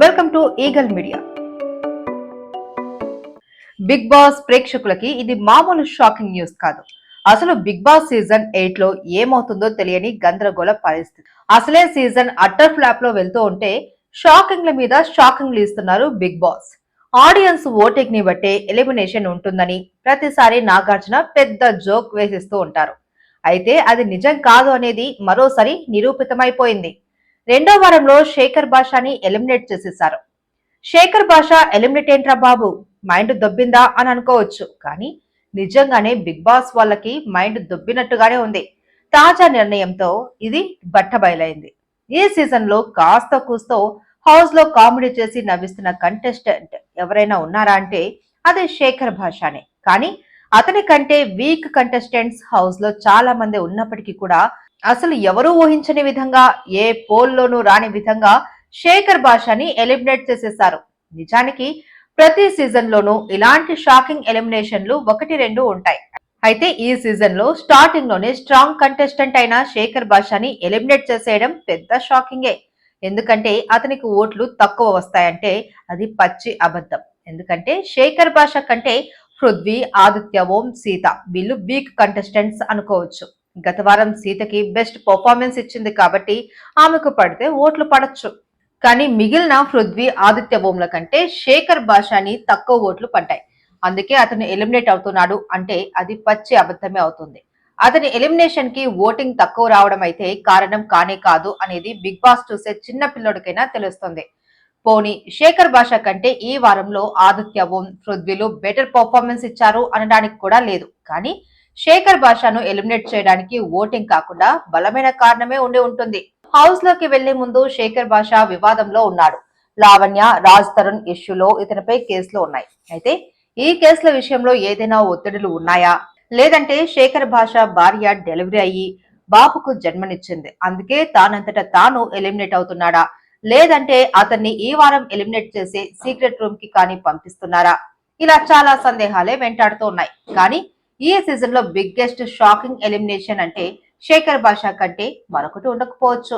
Welcome to Eagle Media. Bigg Boss ప్రేక్షకులకి ఇది మామూలు షాకింగ్ న్యూస్ కాదు. అసలు బిగ్ బాస్ సీజన్ 8 లో ఏమవుతుందో తెలియని గందరగోళ పరిస్థితి. అసలే సీజన్ అట్టర్ ఫ్లాప్ లో వెళ్తూ ఉంటే షాకింగ్ల మీద షాకింగ్లు ఇస్తున్నారు బిగ్ బాస్. ఆడియన్స్ ఓటింగ్ ని బట్టే ఎలిమినేషన్ ఉంటుందని ప్రతిసారి నాగార్జున పెద్ద జోక్ వేసిస్తూ ఉంటారు. అయితే అది నిజం కాదు అనేది మరోసారి నిరూపితమైపోయింది. రెండో వారంలో శేఖర్ భాషాని ఎలిమినేట్ చేసేశారు. శేఖర్ భాష ఎలిమినేట్ ఏంట్రా బాబు, మైండ్ దొబ్బిందా అని అనుకోవచ్చు. కానీ నిజంగానే బిగ్ బాస్ వాళ్ళకి మైండ్ దొబ్బినట్టుగానే ఉంది. తాజా నిర్ణయంతో ఇది బట్టబయలైంది. ఈ సీజన్ లో కాస్త కూస్తో హౌస్ లో కామెడీ చేసి నవ్విస్తున్న కంటెస్టెంట్ ఎవరైనా ఉన్నారా అంటే అది శేఖర్ భాషానే. కానీ అతని కంటే వీక్ కంటెస్టెంట్స్ హౌస్ లో చాలా మంది ఉన్నప్పటికీ కూడా అసలు ఎవరూ ఊహించని విధంగా, ఏ పోల్లోనూ రాని విధంగా శేఖర్ భాషని ఎలిమినేట్ చేసేశారు. నిజానికి ప్రతి సీజన్ లోనూ ఇలాంటి షాకింగ్ ఎలిమినేషన్లు 1-2 ఉంటాయి. అయితే ఈ సీజన్ లో స్టార్టింగ్ లోనే స్ట్రాంగ్ కంటెస్టెంట్ అయిన శేఖర్ భాషని ఎలిమినేట్ చేసేయడం పెద్ద షాకింగే. ఎందుకంటే అతనికి ఓట్లు తక్కువ వస్తాయంటే అది పచ్చి అబద్ధం. ఎందుకంటే శేఖర్ భాష కంటే పృథ్వీ, ఆదిత్య ఓం, సీత వీళ్ళు వీక్ కంటెస్టెంట్స్ అనుకోవచ్చు. గత వారం సీతకి బెస్ట్ పర్ఫార్మెన్స్ ఇచ్చింది కాబట్టి ఆమెకు పడితే ఓట్లు పడొచ్చు. కానీ మిగిలిన పృథ్వీ, ఆదిత్య ఓంల కంటే శేఖర్ భాషాని తక్కువ ఓట్లు పడ్డాయి. అందుకే అతను ఎలిమినేట్ అవుతున్నాడు అంటే అది పచ్చి అబద్ధమే అవుతుంది. అతని ఎలిమినేషన్ కి ఓటింగ్ తక్కువ రావడం అయితే కారణం కానే కాదు అనేది బిగ్ బాస్ చూసే చిన్న పిల్లడికైనా తెలుస్తుంది. పోనీ శేఖర్ భాష కంటే ఈ వారంలో ఆదిత్య ఓం, పృథ్వీలు బెటర్ పర్ఫార్మెన్స్ ఇచ్చారు అనడానికి కూడా లేదు. కానీ శేఖర్ భాషను ఎలిమినేట్ చేయడానికి ఓటింగ్ కాకుండా బలమైన కారణమే ఉండి ఉంటుంది. హౌస్ లోకి వెళ్లే ముందు శేఖర్ భాష వివాదంలో ఉన్నాడు. లావణ్య, రాజ్ తరుణ్ ఇష్యూలో ఇతనిపై కేసులు ఉన్నాయి. అయితే ఈ కేసుల విషయంలో ఏదైనా ఒత్తిడులు ఉన్నాయా, లేదంటే శేఖర్ భాష భార్య డెలివరీ అయ్యి బాబుకు జన్మనిచ్చింది, అందుకే తానంతట తాను ఎలిమినేట్ అవుతున్నాడా, లేదంటే అతన్ని ఈ వారం ఎలిమినేట్ చేసి సీక్రెట్ రూమ్ కి కానీ పంపిస్తున్నారా, ఇలా చాలా సందేహాలే వెంటాడుతూ ఉన్నాయి. కానీ ఈ సీజన్ లో బిగ్గెస్ట్ షాకింగ్ ఎలిమినేషన్ అంటే శేఖర్ భాష కంటే మరొకటి ఉండకపోవచ్చు.